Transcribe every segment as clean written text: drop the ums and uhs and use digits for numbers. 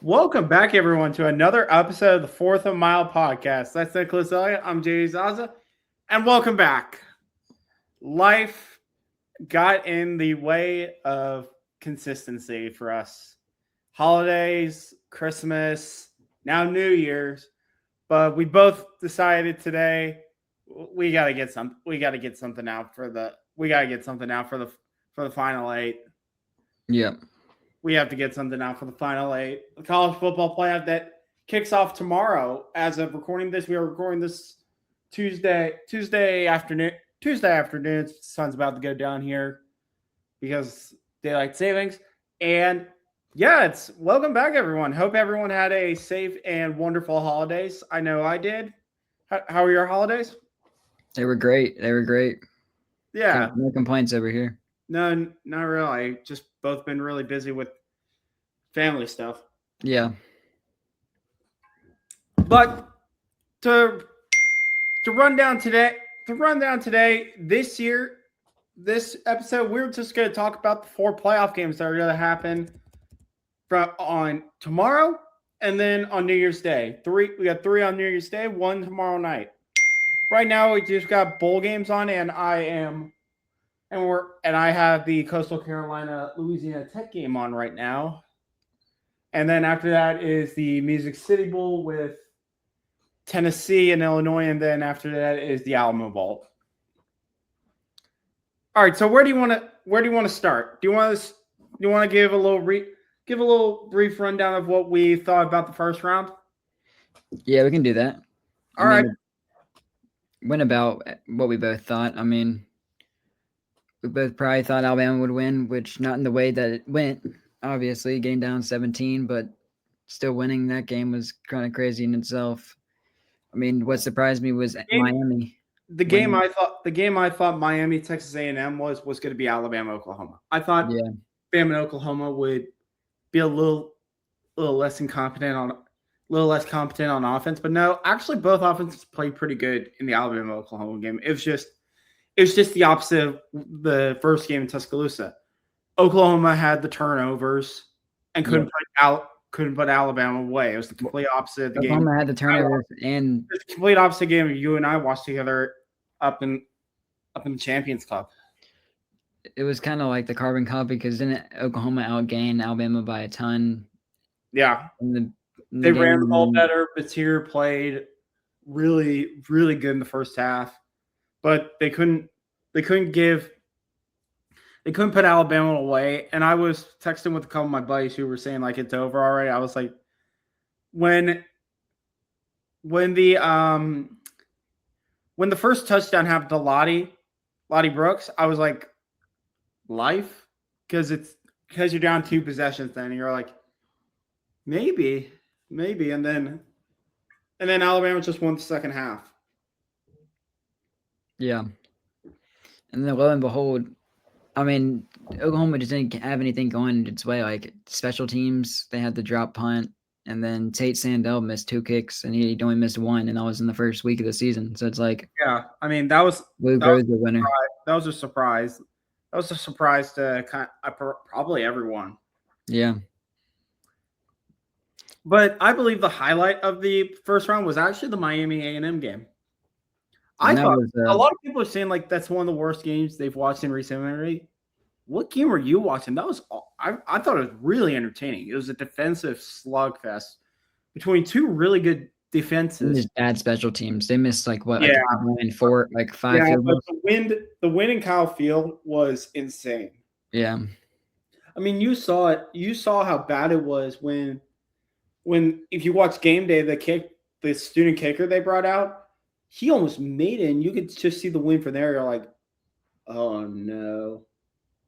Welcome back, everyone, to another episode of the Fourth of Mile podcast. That's Nicholas Elliott. I'm Jay Zaza, and welcome back. Life got in the way of consistency for us. Holidays, Christmas, now New Year's, but we both decided today we got to get some. We got to get something out for the. We got to get something out for the final eight. Yep. We have to get something out for the final eight. The college football playoff that kicks off tomorrow. As of recording this, we are recording this Tuesday afternoon. Tuesday afternoon, sun's about to go down here because daylight savings. And yeah, it's welcome back, everyone. Hope everyone had a safe and wonderful holidays. I know I did. How were your holidays? They were great. Yeah, No complaints over here. no, not really. Just both been really busy with family stuff. Yeah. But to run down today, this year, this episode, we're just going to talk about the four playoff games that are going to happen on tomorrow and then on New Year's Day. We got three on New Year's Day, one tomorrow night. Right now, we just got bowl games on, and I have the Coastal Carolina Louisiana Tech game on right now. And then after that is the Music City Bowl with Tennessee and Illinois, and then after that is the Alamo Bowl. All right, so where do you want to start? Do you want to give a little brief rundown of what we thought about the first round? Yeah, we can do that. All right. Went about what we both thought. I mean, we both probably thought Alabama would win, which not in the way that it went. Obviously, getting down 17, but still winning that game was kind of crazy in itself. I mean, what surprised me was Miami. The game I thought Miami, Texas A&M was going to be Alabama, Oklahoma. I thought Bama and Oklahoma would be a little less competent on offense, but no, actually both offenses played pretty good in the Alabama Oklahoma game. It was just the opposite of the first game in Tuscaloosa. Oklahoma had the turnovers and couldn't put Alabama away. It was the complete opposite of the game. Oklahoma had the turnovers and it's the complete opposite game you and I watched together up in the Champions Cup. It was kind of like the carbon copy because didn't Oklahoma outgain Alabama by a ton? Yeah. They ran the ball better. Batir played really, really good in the first half, but they couldn't put Alabama away. And I was texting with a couple of my buddies who were saying like it's over already. I was like, when the first touchdown happened to Lottie Brooks, I was like, life? Because you're down 2 possessions then, and you're like, maybe. And then Alabama just won the second half. Yeah. And then lo and behold, I mean, Oklahoma just didn't have anything going its way. Like special teams, they had the drop punt, and then Tate Sandell missed 2 kicks, and he only missed 1, and that was in the first week of the season. So it's like, yeah, I mean that was the winner. That was a surprise. That was a surprise to probably everyone. Yeah. But I believe the highlight of the first round was actually the Miami A&M game. I thought a lot of people are saying like that's one of the worst games they've watched in recent memory. What game were you watching? That was I thought it was really entertaining. It was a defensive slugfest between two really good defenses. Bad special teams. They missed like what? Yeah, like 4, like 5. Yeah, but the win in Kyle Field was insane. Yeah, I mean, you saw it. You saw how bad it was when if you watch game day, the student kicker they brought out. He almost made it, and you could just see the win from there. You're like, oh, no.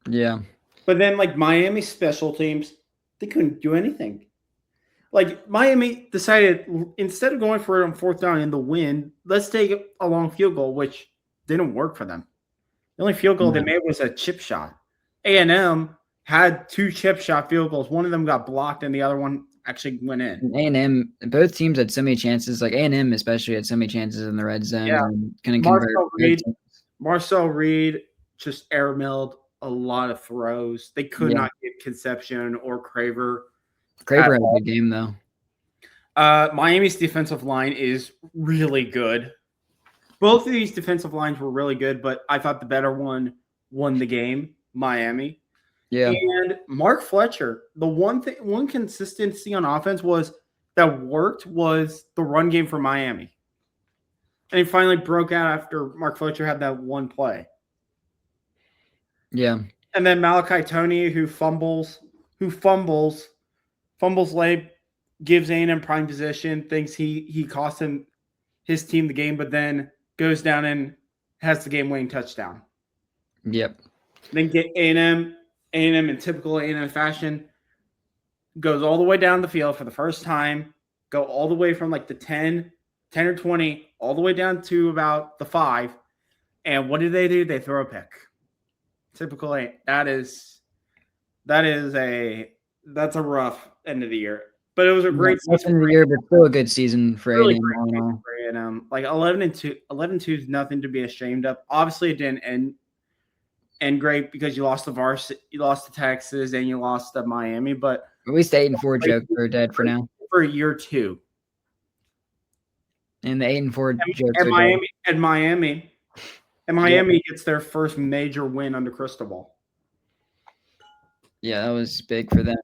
Yeah. But then, like, Miami special teams, they couldn't do anything. Like, Miami decided, instead of going for it on fourth down in the win, let's take a long field goal, which didn't work for them. The only field goal they made was a chip shot. A&M had 2 chip shot field goals. One of them got blocked, and the other one actually went in. A&M, both teams had so many chances. Like A&M especially had so many chances in the red zone. Yeah. And Marcel Reed just air milled a lot of throws. They could not get Concepcion or Craver Craver had a good game though. Miami's defensive line is really good. Both of these defensive lines were really good, but I thought the better one won the game, Miami. Yeah, And Mark Fletcher, the one consistency on offense was that worked was the run game for Miami. And he finally broke out after Mark Fletcher had that one play. yeah, And then Malachi Tony, fumbles late, gives A&M prime position, thinks he cost his team the game, but then goes down and has the game winning touchdown. yep, Then get A&M in typical A&M fashion, goes all the way down the field for the first time, go all the way from like the 10 or 20, all the way down to about the 5. And what do? They throw a pick. Typical A. That's a rough end of the year. But it was a great Less season than the year, but still a good season for really A&M. great season for A&M. Like 11-2, 11-2 is nothing to be ashamed of. Obviously, it didn't end great because you lost to varsity, you lost to Texas, and you lost to Miami. But At least the 8-4 jokes are dead for now, for year 2, and the 8-4 jokes and are dead. Miami gets their first major win under Cristobal. Yeah, that was big for them.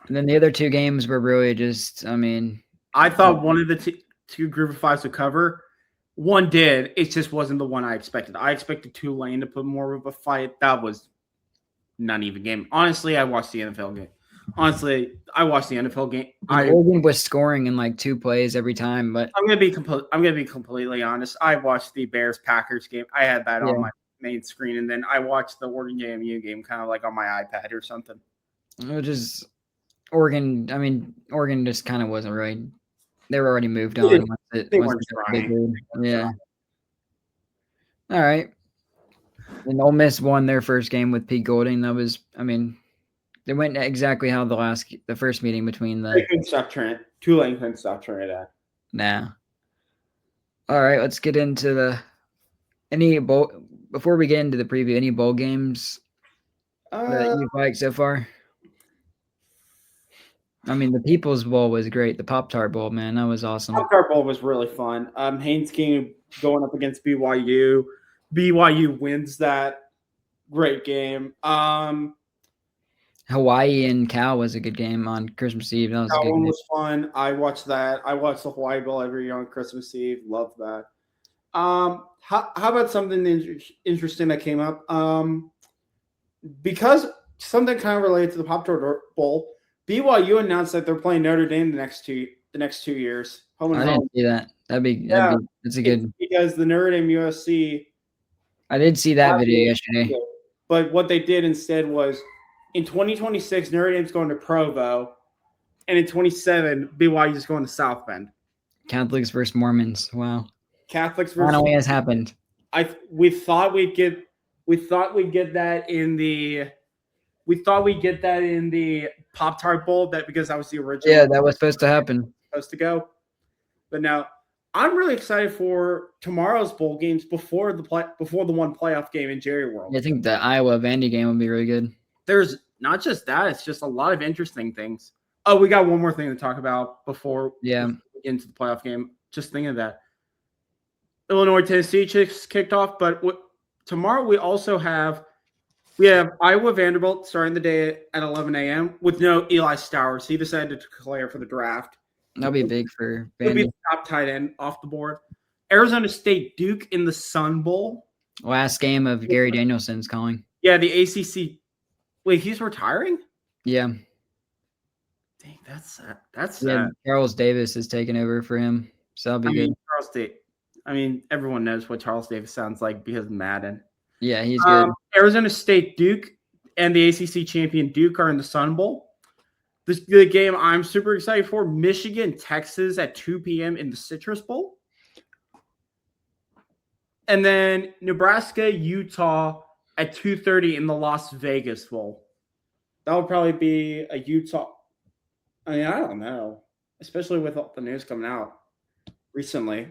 And then the other two games were really just, I mean, I thought one of the two group of fives would cover. One did. It just wasn't the one I expected. I expected Tulane to put more of a fight. That was not even game. Honestly, I watched the NFL game. Oregon was scoring in like 2 plays every time, but I'm gonna be completely honest. I watched the Bears Packers game. I had that on my main screen, and then I watched the Oregon JMU game kind of like on my iPad or something. Which is Oregon. I mean, Oregon just kind of wasn't right. They were already moved on. They weren't trying. Yeah. All right. And Ole Miss won their first game with Pete Golding. That was, I mean, they went exactly how the first meeting between the. They couldn't stop trying. Tulane couldn't stop trying that. Nah. All right, let's get into any bowl. Before we get into the preview, any bowl games that you've liked so far? I mean, the People's Bowl was great. The Pop-Tart Bowl, man, that was awesome. Pop-Tart Bowl was really fun. Haynes King going up against BYU. BYU wins that. Great game. Hawaii and Cal was a good game on Christmas Eve. That was that a good one game. was fun. I watched that. I watched the Hawaii Bowl every year on Christmas Eve. Loved that. How about something interesting that came up? Because something kind of related to the Pop-Tart Bowl, BYU announced that they're playing Notre Dame the next 2 years. I didn't see that. That's a good. Because the Notre Dame USC. I did see that video yesterday. But what they did instead was, in 2026, Notre Dame's going to Provo, and in 27, BYU is going to South Bend. Catholics versus Mormons. Wow. Catholics versus. Finally has happened. We thought we'd get that in the Pop-Tart Bowl, because that was the original. Yeah, that was supposed to happen. Supposed to go, but now I'm really excited for tomorrow's bowl games before the one playoff game in Jerry World. I think the Iowa Vandy game would be really good. There's not just that; it's just a lot of interesting things. Oh, we got one more thing to talk about before we get into the playoff game. Just thinking of that. Illinois Tennessee kicked off, but tomorrow we have Iowa Vanderbilt starting the day at 11 a.m. with no Eli Stowers. He decided to declare for the draft. That'll be big for Vandy. He'll be the top tight end off the board. Arizona State Duke in the Sun Bowl. Last game of Gary Danielson's calling. Yeah, the ACC. Wait, he's retiring? Yeah. Dang, that's sad. Charles Davis is taking over for him, so that'll be good. Charles Davis. I mean, everyone knows what Charles Davis sounds like because of Madden. Yeah, he's good. Arizona State Duke and the ACC champion Duke are in the Sun Bowl. The game I'm super excited for, Michigan, Texas at 2 p.m. in the Citrus Bowl. And then Nebraska, Utah at 2:30 in the Las Vegas Bowl. That would probably be a Utah. I mean, I don't know, especially with all the news coming out recently.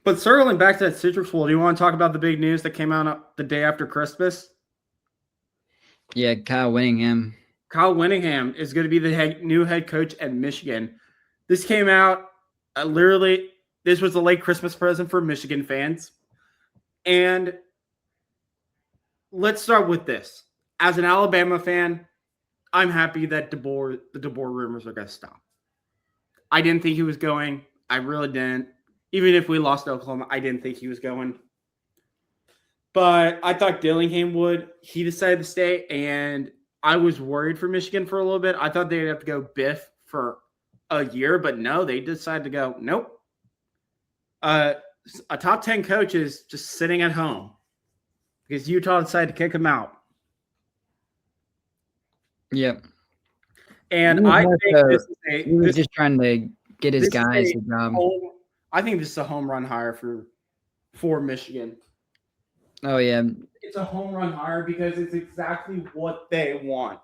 But circling back to that Citrus Bowl, do you want to talk about the big news that came out the day after Christmas? Yeah, Kyle Winningham. Kyle Winningham is going to be the new head coach at Michigan. This came out literally. This was a late Christmas present for Michigan fans. And let's start with this. As an Alabama fan, I'm happy that the DeBoer rumors are going to stop. I didn't think he was going. I really didn't. Even if we lost to Oklahoma, I didn't think he was going. But I thought Dillingham would. He decided to stay, and I was worried for Michigan for a little bit. I thought they'd have to go Biff for a year, but no, they decided to go, nope. A top 10 coach is just sitting at home because Utah decided to kick him out. Yep. And He was I more think so- this is a he was this, just trying to get his this is guys a a job. I think this is a home run hire for Michigan. Oh yeah, It's a home run hire because it's exactly what they want.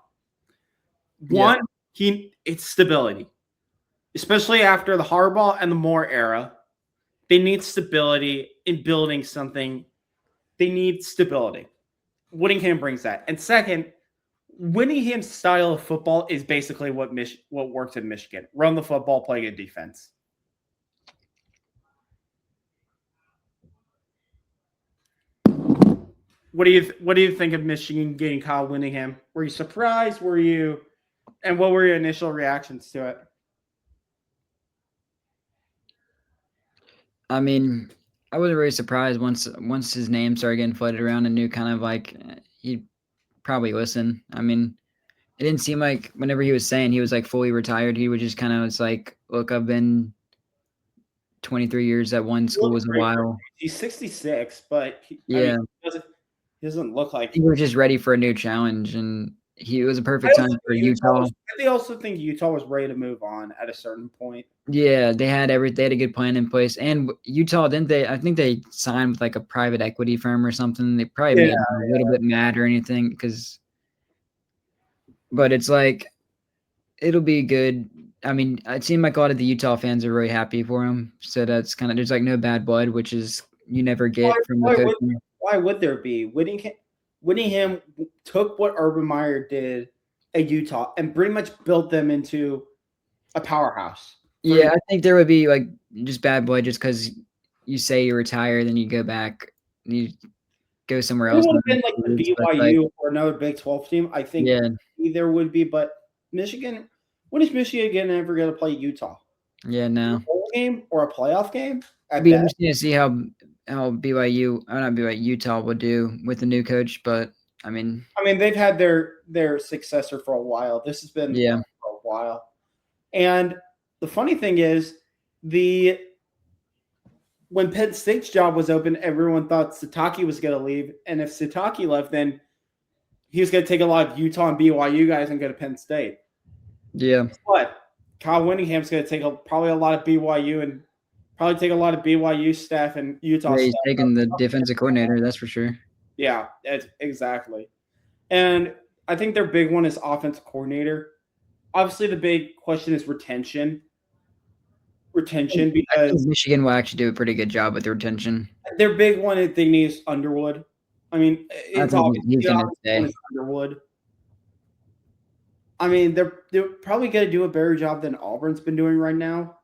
Yeah. One, it's stability, especially after the Harbaugh and the Moore era. They need stability in building something. They need stability. Whittingham brings that. And second, Whittingham's style of football is basically what works in Michigan: run the football, play good defense. What do you think of Michigan getting Kyle Whittingham? Were you surprised? And what were your initial reactions to it? I mean, I was really surprised once his name started getting floated around and knew kind of like he'd probably listen. I mean, it didn't seem like whenever he was saying he was like fully retired, he would just kind of was like, look, I've been 23 years at one school was a while. He's 66, but Yeah, he doesn't look like. he was just ready for a new challenge, and it was a perfect time for Utah. I also think Utah was ready to move on at a certain point. Yeah, they had a good plan in place, and Utah didn't they? I think they signed with like a private equity firm or something. They probably made him a little bit mad or anything but it's like it'll be good. I mean, it seemed like a lot of the Utah fans are really happy for him, so that's kind of there's like no bad blood, which is you never get from the coaching. Why would there be? Whittingham took what Urban Meyer did at Utah and pretty much built them into a powerhouse. Yeah, I think there would be like just bad blood just because you say you retire, then you go back, you go somewhere else. It would have been like the BYU or another Big 12 team. I think there would be, but Michigan. When is Michigan ever going to play Utah? Yeah, no. A bowl game or a playoff game? It'd be interesting to see how BYU, or not BYU, Utah will do with the new coach, but I mean, they've had their successor for a while. This has been for a while, and the funny thing is when Penn State's job was open, everyone thought Sataki was going to leave, and if Sataki left, then he was going to take a lot of Utah and BYU guys and go to Penn State. Yeah. But Kyle Whittingham's going to take probably a lot of BYU and probably take a lot of BYU staff and Utah staff. He's taking the defensive coordinator, that's for sure. Yeah, exactly. And I think their big one is offensive coordinator. Obviously, the big question is retention. Because Michigan will actually do a pretty good job with the retention. Their big one they need is Underwood. I mean, it's obviously Underwood. I mean, they're probably going to do a better job than Auburn's been doing right now.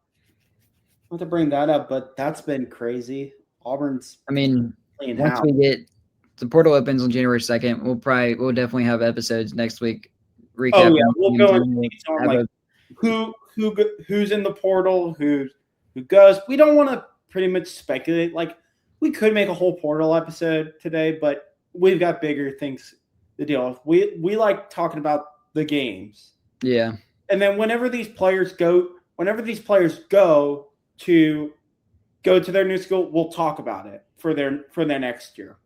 Not to bring that up, but that's been crazy. Auburn's. I mean, once we get the portal opens on January 2nd, we'll definitely have episodes next week. Oh yeah, we'll go on like who's in the portal, who goes. We don't want to pretty much speculate. Like we could make a whole portal episode today, but we've got bigger things to deal with. We like talking about the games. Yeah. And then whenever these players go to their new school, we'll talk about it for their next year.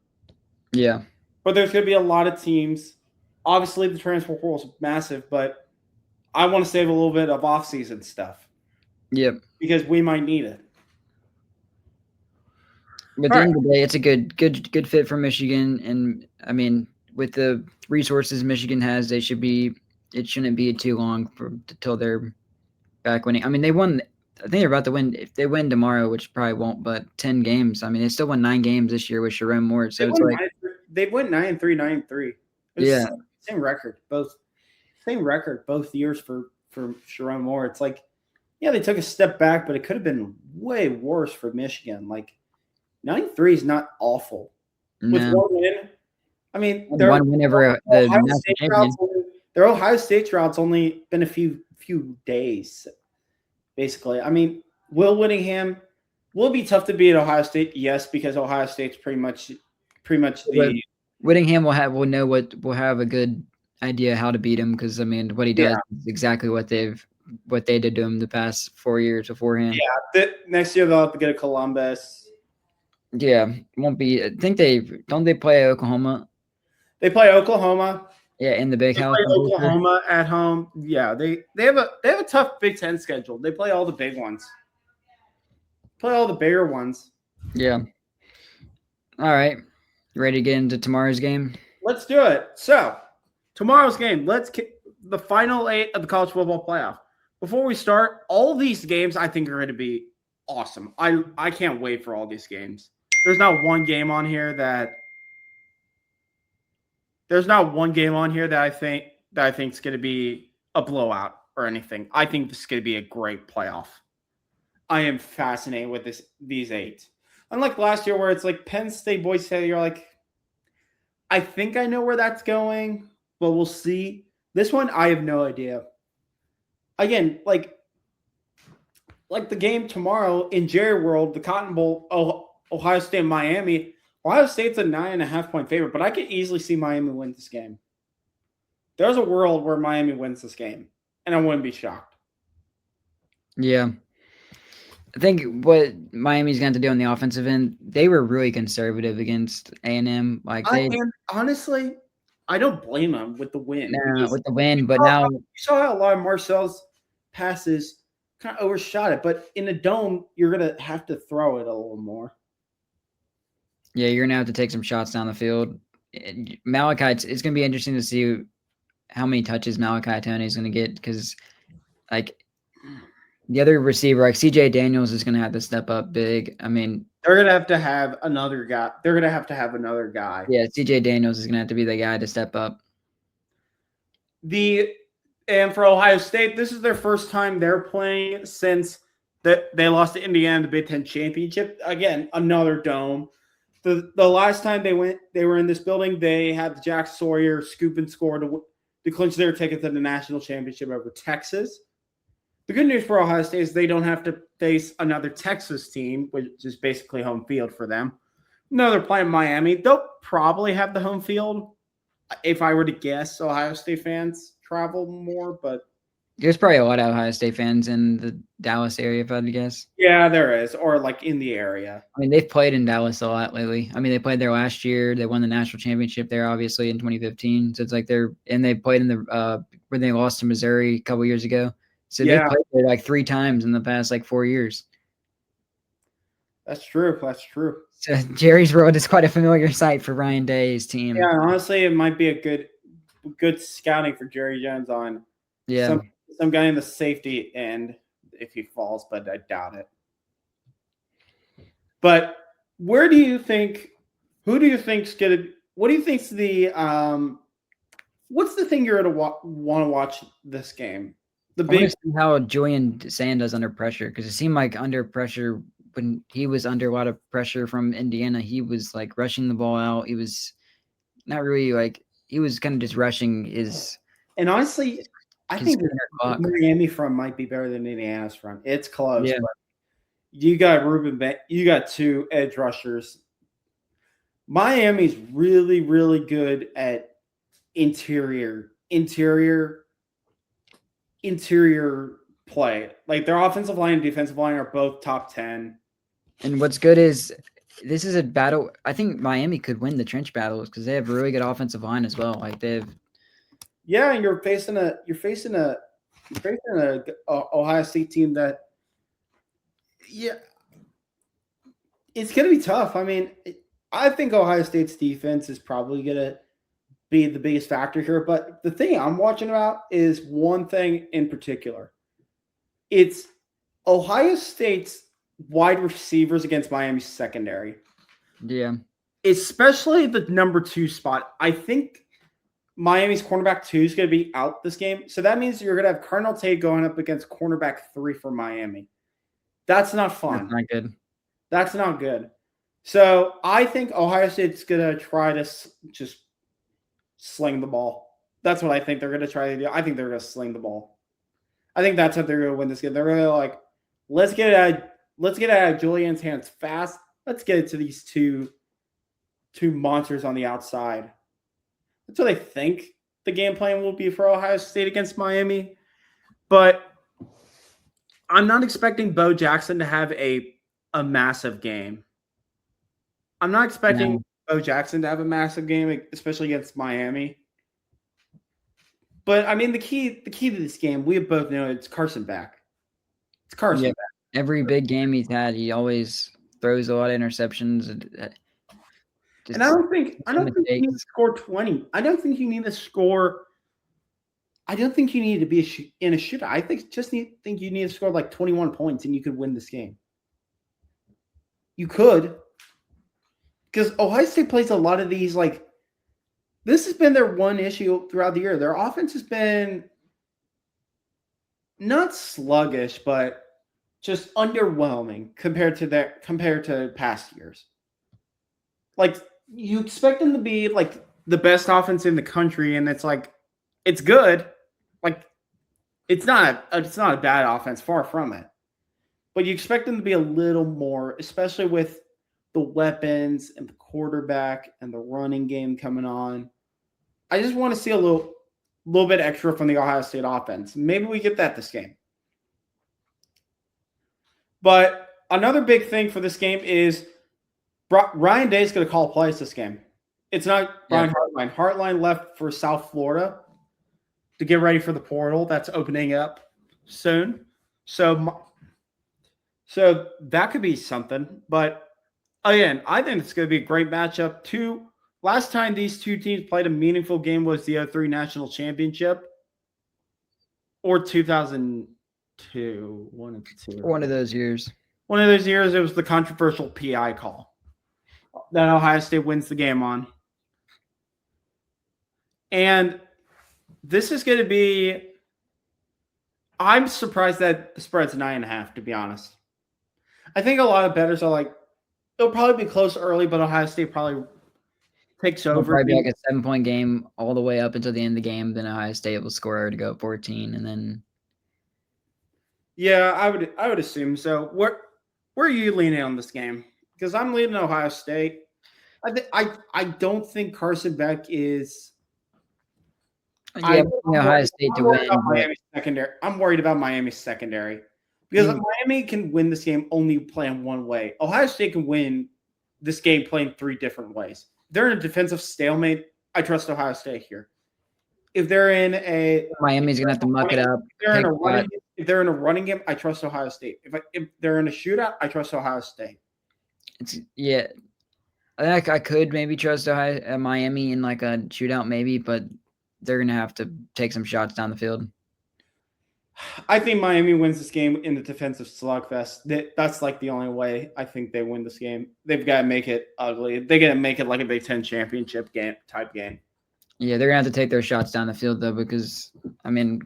Yeah. But there's going to be a lot of teams. Obviously, the transfer portal is massive, but I want to save a little bit of off-season stuff. Yep. Because we might need it. But at the end of the day, it's a good fit for Michigan, and I mean, with the resources Michigan has, it shouldn't be too long until they're back winning. I mean, they won. I think they're about to win. If they win tomorrow, which probably won't, but 10 games. I mean, they still won 9 games this year with Sharon Moore. So it's like they went 9-3, 9-3 It was Yeah. same record, both years for Sharon Moore. It's like, yeah, they took a step back, but it could have been way worse for Michigan. Like 93 is not awful. With No. one win, I mean, And one whenever the Ohio national State routes. champion. Their Ohio State routes only been a few days, basically. I mean, Will Whittingham will be tough to beat Ohio State, yes, because Ohio State's pretty much But the Whittingham will know will have a good idea how to beat him because I mean what he yeah. does is exactly what they did to him the past 4 years beforehand. Next year they'll have to get a Columbus. Yeah, won't be. I think they play Oklahoma. They play Oklahoma. Yeah, in the Big They House. play I'm pretty sure. Oklahoma at home. Yeah, they have a tough Big Ten schedule. They play all the big ones. Play all the bigger ones. Yeah. All right. Ready to get into tomorrow's game? Let's do it. So tomorrow's game. The final 8 of the college football playoff. Before we start, all these games I think are going to be awesome. I can't wait for all these games. There's not one game on here that I think is going to be a blowout or anything. I think this is going to be a great playoff. I am fascinated with these 8. Unlike last year where it's like Penn State, Boise State, you're like, I think I know where that's going, but we'll see. This one, I have no idea. Again, like the game tomorrow in Jerry World, the Cotton Bowl, Ohio State, Miami. Ohio State's a 9.5-point favorite, but I could easily see Miami win this game. There's a world where Miami wins this game, and I wouldn't be shocked. Yeah. I think what Miami's going to do on the offensive end, they were really conservative against A&M. And honestly, I don't blame them with the win. With the win, but now you saw how a lot of Marcel's passes kind of overshot it. But in a dome, you're gonna have to throw it a little more. Yeah, you're gonna have to take some shots down the field. Malachi, it's gonna be interesting to see how many touches Malachi Tony is gonna get because, like, the other receiver, like CJ Daniels, is gonna have to step up big. I mean, they're gonna have to have another guy. Yeah, CJ Daniels is gonna have to be the guy to step up. And for Ohio State, this is their first time they're playing since they lost to Indiana in the Big Ten championship. Again, another dome. The last time they were in this building, they had Jack Sawyer scoop and score to clinch their ticket to the national championship over Texas. The good news for Ohio State is they don't have to face another Texas team, which is basically home field for them. No, they're playing Miami. They'll probably have the home field. If I were to guess, Ohio State fans travel more, but there's probably a lot of Ohio State fans in the Dallas area, if I had to guess. Yeah, there is, or like in the area. I mean, they've played in Dallas a lot lately. I mean, they played there last year. They won the national championship there, obviously, in 2015. So it's like they played in the where they lost to Missouri a couple years ago. So they played there like 3 times in the past 4 years. That's true. So Jerry's World is quite a familiar sight for Ryan Day's team. Yeah, honestly, it might be a good scouting for Jerry Jones on some guy in the safety end if he falls, but I doubt it. But who do you think's gonna? What do you think's the what's the thing you're gonna want to watch this game? I want to see how Julian Sand does under pressure because it seemed like under pressure when he was under a lot of pressure from Indiana, he was like rushing the ball out. He was not really he was kind of just rushing his. And honestly, I think Miami front might be better than Indiana's front. It's close. Yeah. But you got you got 2 edge rushers. Miami's really, really good at interior play. Like their offensive line and defensive line are both top 10. And what's good is this is a battle. I think Miami could win the trench battles because they have a really good offensive line as well. Like they have. Yeah, and you're facing a Ohio State team that, it's gonna be tough. I mean, I think Ohio State's defense is probably gonna be the biggest factor here. But the thing I'm watching about is one thing in particular. It's Ohio State's wide receivers against Miami's secondary. Yeah. Especially the number 2 spot. I think Miami's cornerback 2 is going to be out this game. So that means you're going to have Cardinal Tate going up against cornerback 3 for Miami. That's not fun. That's not good. That's not good. So I think Ohio State's going to try to just sling the ball. That's what I think they're going to try to do. I think they're going to sling the ball. I think that's how they're going to win this game. They're going to like, let's get it out of Julian's hands fast. Let's get it to these two monsters on the outside. That's what I think the game plan will be for Ohio State against Miami. But I'm not expecting Bo Jackson to have a massive game. I'm not expecting Bo Jackson to have a massive game, especially against Miami. But I mean, the key to this game, we both know it's Carson Beck. It's Carson Beck. Every big game he's had, he always throws a lot of interceptions. And I don't think you need to score 20. I don't think you need to score. I don't think you need to be in a shootout. I think you need to score like 21 points and you could win this game. You could. Because Ohio State plays a lot of these, like, this has been their one issue throughout the year. Their offense has been not sluggish, but just underwhelming compared to past years. Like, you expect them to be like the best offense in the country, and it's like it's good. Like, it's not a bad offense, far from it. But you expect them to be a little more, especially with the weapons and the quarterback and the running game coming on. I just want to see a little bit extra from the Ohio State offense. Maybe we get that this game. But another big thing for this game is Ryan Day is going to call plays this game. It's not Brian Hartline. Hartline left for South Florida to get ready for the portal that's opening up soon. So that could be something. But again, I think it's going to be a great matchup. Last time these two teams played a meaningful game was the 2003 National Championship or 2002. One of those years. One of those years, it was the controversial PI call that Ohio State wins the game on. And this is going to be – I'm surprised that the spread's 9.5, to be honest. I think a lot of bettors are like, it'll probably be close early, but Ohio State probably takes over. It'll probably be like a 7-point game all the way up until the end of the game. Then Ohio State will score to go 14, and then. Yeah, I would assume so. Where are you leaning on this game? Because I'm leaning Ohio State. I don't think Carson Beck is. Yeah, Ohio State to win. Miami's secondary. I'm worried about Miami's secondary because Miami can win this game only playing one way. Ohio State can win this game playing 3 different ways. If they're in a defensive stalemate, I trust Ohio State here. If they're in a Miami's gonna have to muck it up. If they're in a running game, I trust Ohio State. If they're in a shootout, I trust Ohio State. I could maybe trust Miami in like a shootout, maybe, but they're gonna have to take some shots down the field. I think Miami wins this game in the defensive slugfest. That's like the only way I think they win this game. They've got to make it ugly. They got to make it like a Big Ten championship type game. Yeah, they're gonna have to take their shots down the field though, because I mean,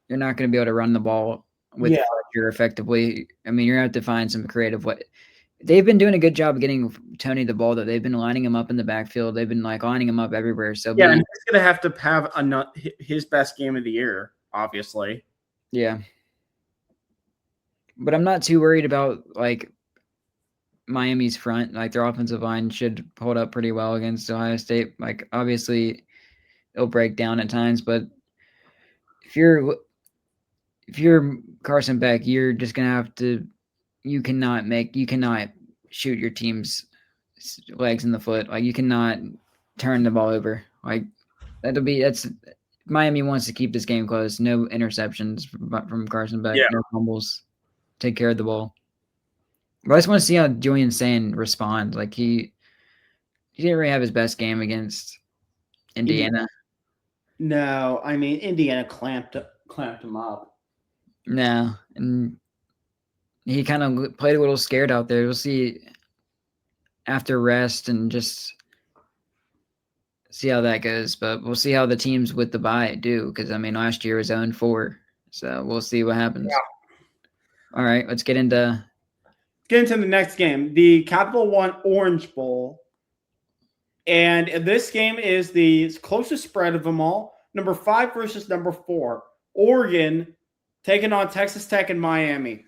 you're not gonna be able to run the ball with Fletcher effectively. I mean, you're gonna have to find some creative way. They've been doing a good job of getting Tony the ball, though. They've been lining him up in the backfield. They've been like lining him up everywhere. So and he's gonna have to have his best game of the year, obviously. Yeah, but I'm not too worried about like Miami's front. Like their offensive line should hold up pretty well against Ohio State. Like obviously, it'll break down at times, but if you're Carson Beck, you're just gonna have to. You cannot shoot your team's legs in the foot. Like you cannot turn the ball over. Like that's Miami wants to keep this game close. No interceptions from Carson Beck. No fumbles. Take care of the ball. But I just want to see how Julian Sand responds. Like he didn't really have his best game against Indiana. No, I mean Indiana clamped him up. No, and he kind of played a little scared out there. We'll see after rest and just see how that goes. But we'll see how the teams with the bye do, because I mean, last year was 0-4, so we'll see what happens. All right, let's get into the next game, the Capital One Orange Bowl. And this game is the closest spread of them all. Number 5 versus number 4. Oregon taking on Texas Tech and Miami.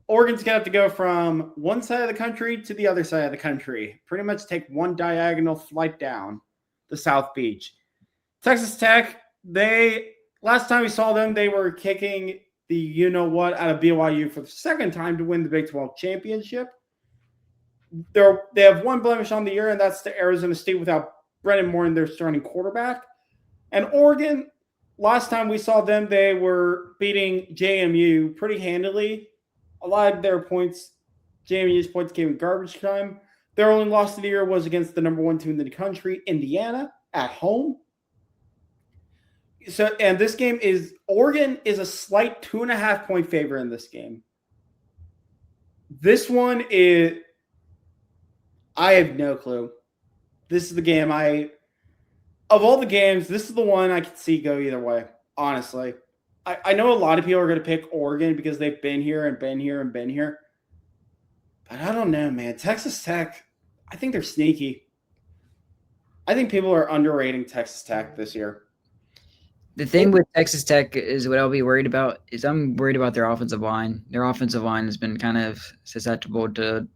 Oregon's going to have to go from one side of the country to the other side of the country. Pretty much take one diagonal flight down the South Beach. Texas Tech, last time we saw them, they were kicking the you-know-what out of BYU for the second time to win the Big 12 championship. They have one blemish on the year, and that's the Arizona State without Brennan Moore, their starting quarterback. And Oregon, last time we saw them, they were beating JMU pretty handily. A lot of their points, JMU's points came in garbage time. Their only loss of the year was against the number 1 team in the country, Indiana, at home. So, and this game is, Oregon is a slight 2.5-point favorite in this game. This one is, I have no clue. This is the game of all the games, this is the one I could see go either way, honestly. I know a lot of people are going to pick Oregon because they've been here and been here and been here. But I don't know, man. Texas Tech, I think they're sneaky. I think people are underrating Texas Tech this year. the thing with Texas Tech is what I'll be worried about is I'm worried about their offensive line. Their offensive line has been kind of susceptible to.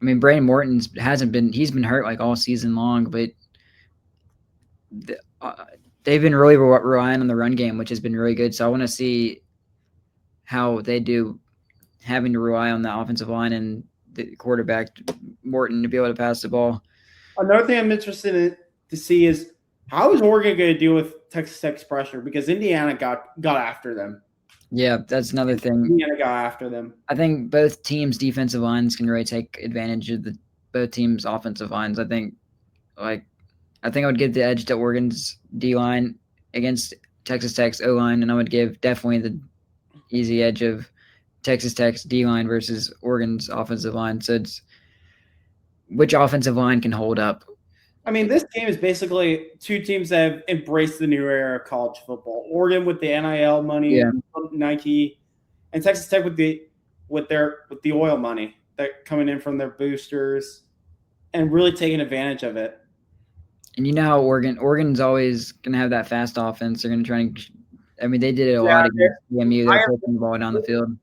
I mean, Brandon Morton's hasn't been. He's been hurt like all season long, but they've been really relying on the run game, which has been really good. So I want to see how they do having to rely on the offensive line and the quarterback Morton to be able to pass the ball. Another thing I'm interested in to see is how is Oregon going to deal with Texas Tech's pressure, because Indiana got after them. Yeah, that's another thing. Indiana got after them. I think both teams' defensive lines can really take advantage of both teams' offensive lines. I think I would give the edge to Oregon's D line against Texas Tech's O line, and I would give definitely the easy edge of Texas Tech's D line versus Oregon's offensive line. So it's which offensive line can hold up. I mean, this game is basically two teams that have embraced the new era of college football. Oregon with the NIL money, Nike, and Texas Tech with the oil money that coming in from their boosters, and really taking advantage of it. And you know how Oregon's always gonna have that fast offense. They're gonna try and. I mean, they did it a lot against CMU. They're pushing the ball down the field.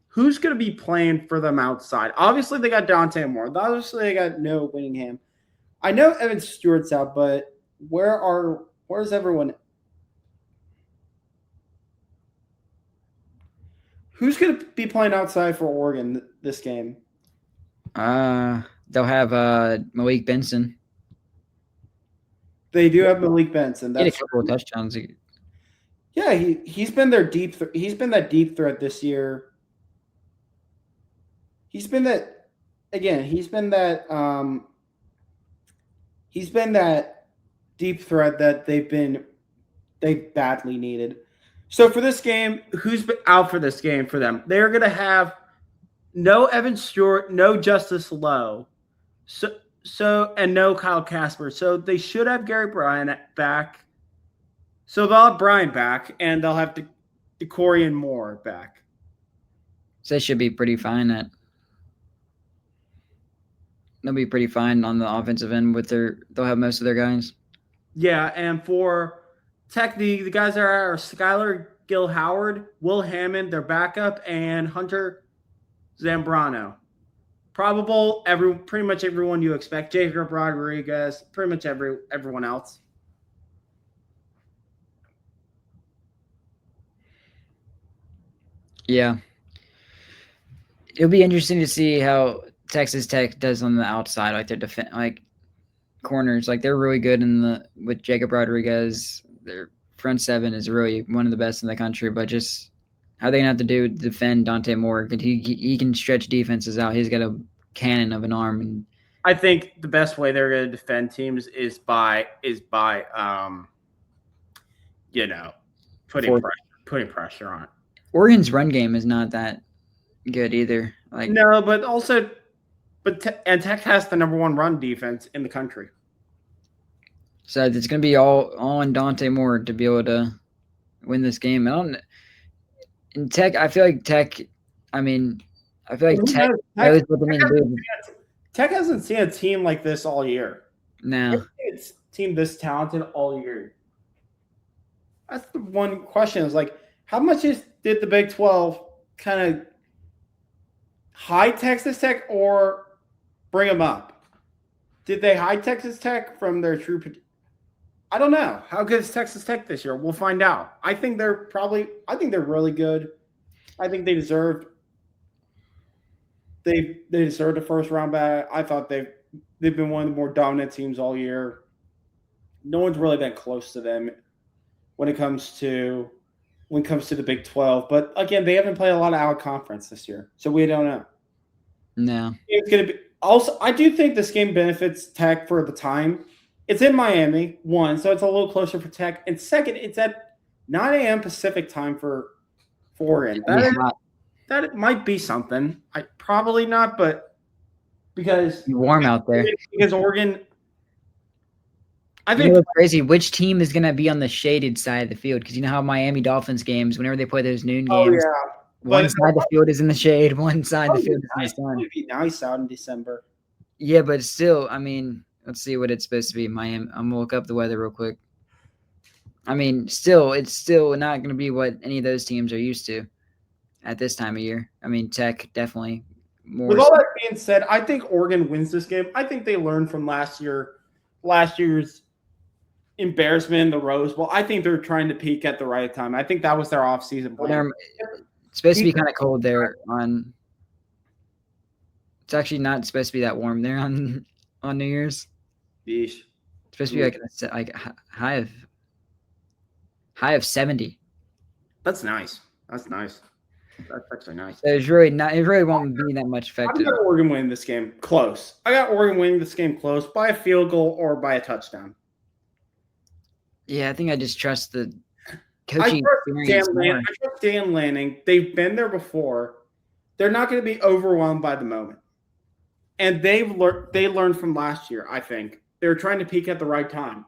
Who's going to be playing for them outside? Obviously, they got Dante Moore. Obviously, they got Noah Winningham. I know Evan Stewart's out, but where's everyone? Who's going to be playing outside for Oregon this game? They'll have Malik Benson. They do have Malik Benson. He had a couple of touchdowns. Yeah, he's been their deep. He's been that deep threat this year. He's been that again. He's been that deep threat that they badly needed. So for this game, who's been out for this game for them? They're going to have no Evan Stewart, no Justice Lowe, and no Kyle Casper. So they should have Gary Bryant back. So they'll have Brian back, and they'll have DeCorian Moore back. So they should be pretty fine they'll be pretty fine on the offensive end they'll have most of their guys. Yeah, and for Tech, the guys that are Skylar Gill Howard, Will Hammond, their backup, and Hunter Zambrano. Pretty much everyone you expect. Jacob Rodriguez, pretty much everyone else. Yeah. It'll be interesting to see how Texas Tech does on the outside, like their corners. Like they're really good with Jacob Rodriguez. Their front seven is really one of the best in the country, but just how they gonna have to defend Dante Moore? He can stretch defenses out. He's got a cannon of an arm. And I think the best way they're going to defend teams is by putting pressure on. Oregon's run game is not that good either. No, but also, Tech has the number 1 run defense in the country. So it's going to be all on Dante Moore to be able to win this game. I don't. In Tech, I feel like Tech. I mean, I feel like Who Tech knows? knows what they need to do. Tech hasn't seen a team like this all year. Now, It's a team this talented all year. That's the one question. Is like, how much did the Big 12 kind of hide Texas Tech or bring them up? Did they hide Texas Tech from their true? I don't know. How good is Texas Tech this year? We'll find out. I think they're probably. I think they're really good. I think they deserved. They deserved a first round bye. I thought they've been one of the more dominant teams all year. No one's really been close to them when it comes to the Big 12. But again, they haven't played a lot of out conference this year, so we don't know. no, It's going to be also. I do think this game benefits Tech for the time. It's in Miami, one, so it's a little closer for Tech, and second, it's at 9 a.m. Pacific time for Oregon. That might be something. I probably not, but because warm out there. Oregon. I You think know what's crazy? Which team is going to be on the shaded side of the field? Because you know how Miami Dolphins games, whenever they play those noon games, one side of the field is in the shade, one side of the field is in the sun. It would be nice out in December. Yeah, but still, I mean, let's see what it's supposed to be. Miami. I'm gonna look up the weather real quick. I mean, still, it's still not going to be what any of those teams are used to at this time of year. I mean, Tech definitely more. With all that being said, I think Oregon wins this game. I think they learned from last year's embarrassment in the Rose Bowl. I think they're trying to peak at the right time. I think that was their offseason plan. It's supposed to be kind of cold there on. It's actually not supposed to be that warm there on New Year's. Yeesh. It's supposed to be like a high of 70. That's nice. That's nice. That's actually nice. So it's really not. It really won't be that much effective. I got Oregon winning this game close. I got Oregon winning this game close by a field goal or by a touchdown. Yeah, I think I just trust the coaching experience. I trust Dan Lanning. They've been there before. They're not going to be overwhelmed by the moment. And they learned from last year, I think. They were trying to peak at the right time.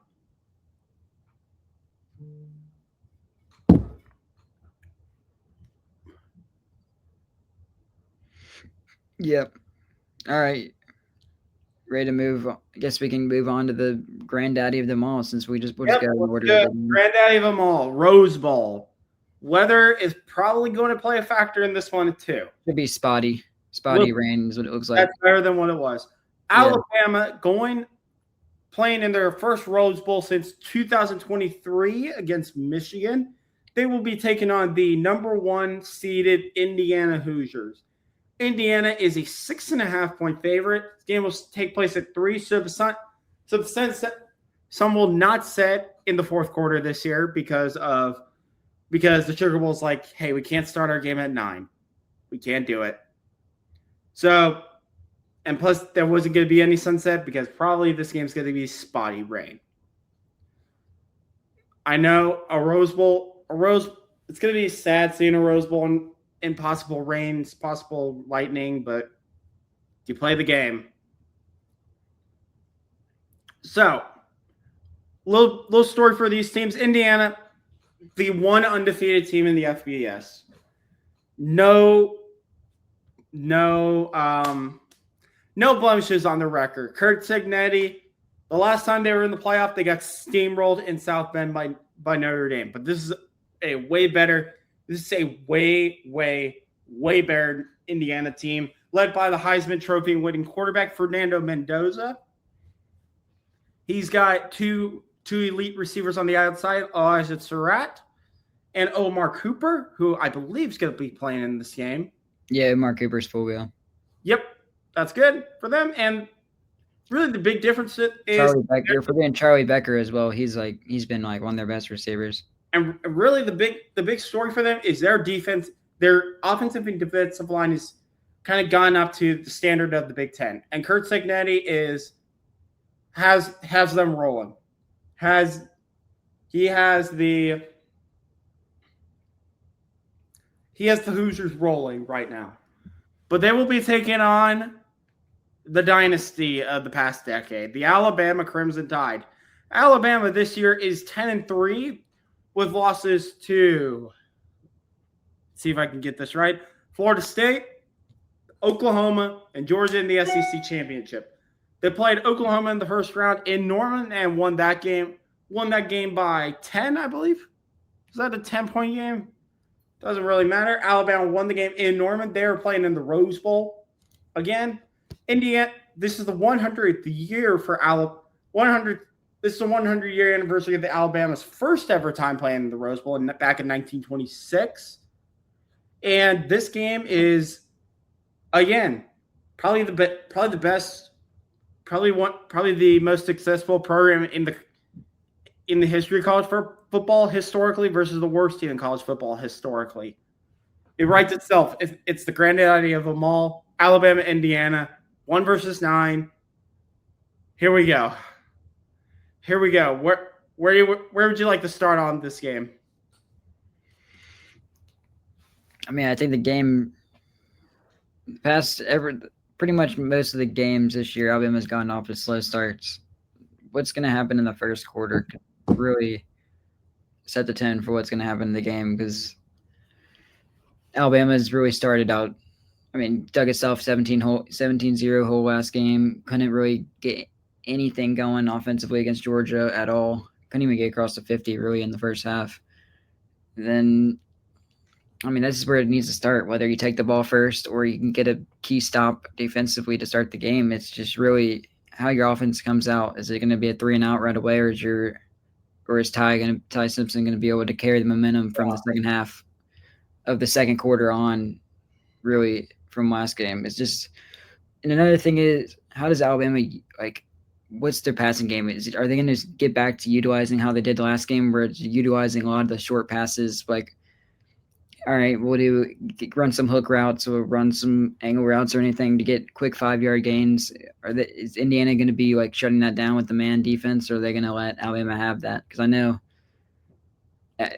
Yep. All right. Ready to move. I guess we can move on to the granddaddy of them all since we'll just go in order. Granddaddy of them all, Rose Bowl. Weather is probably going to play a factor in this one too. Could be spotty rain is what it looks like. That's better than what it was. Alabama playing in their first Rose Bowl since 2023 against Michigan. They will be taking on the number 1 seeded Indiana Hoosiers. Indiana is a 6.5-point favorite. This game will take place at 3. So the sun will not set in the fourth quarter this year because the Sugar Bowl's like, hey, we can't start our game at 9. We can't do it. So, and plus there wasn't going to be any sunset because probably this game's going to be spotty rain. I know a Rose Bowl, it's going to be sad seeing a Rose Bowl and possible rains, possible lightning, but you play the game. So, little story for these teams. Indiana, the one undefeated team in the FBS. No blemishes on the record. Curt Cignetti, the last time they were in the playoff, they got steamrolled in South Bend by Notre Dame. But this is a way better Indiana team led by the Heisman Trophy winning quarterback Fernando Mendoza. He's got two elite receivers on the outside, Elijah Surratt and Omar Cooper, who I believe is going to be playing in this game. Yeah, Omar Cooper's full wheel. Yep, that's good for them. And really, the big difference is You're forgetting Charlie Becker as well. He's been like one of their best receivers. And really, the big story for them is their defense. Their offensive and defensive line is kind of gone up to the standard of the Big Ten. And Curt Cignetti has them rolling. He has the Hoosiers rolling right now. But they will be taking on the dynasty of the past decade, the Alabama Crimson Tide. Alabama this year is 10-3 with losses to, see if I can get this right, Florida State, Oklahoma, and Georgia in the SEC championship. They played Oklahoma in the first round in Norman and won that game. Won that game by 10, I believe. Was that a 10-point game? Doesn't really matter. Alabama won the game in Norman. They were playing in the Rose Bowl again. Indiana. This is the 100th year for Alabama. 100. This is the 100-year anniversary of the Alabama's first ever time playing in the Rose Bowl back in 1926. And this game is, again, probably the best, probably the most successful program in the history of college football historically versus the worst team in college football historically. It writes itself. It's the granddaddy of them all. Alabama, Indiana, 1 versus 9. Here we go. Where would you like to start on this game? I mean, I think the game pretty much most of the games this year, Alabama's gone off to slow starts. What's going to happen in the first quarter could really set the tone for what's going to happen in the game, because Alabama's really started out. I mean, dug itself 17-0 whole last game. Couldn't really get anything going offensively against Georgia at all. Couldn't even get across the 50 really in the first half. Then, I mean, this is where it needs to start. Whether you take the ball first or you can get a key stop defensively to start the game, it's just really how your offense comes out. Is it going to be a 3-and-out right away, or is Ty Simpson going to be able to carry the momentum from the second half of the second quarter on, really, from last game? It's just, and another thing is, how does Alabama, like, what's their passing game? Are they going to get back to utilizing how they did last game, where it's utilizing a lot of the short passes? Like, all right, we'll run some hook routes or run some angle routes or anything to get quick 5-yard gains. Is Indiana going to be like shutting that down with the man defense, or are they going to let Alabama have that? Because I know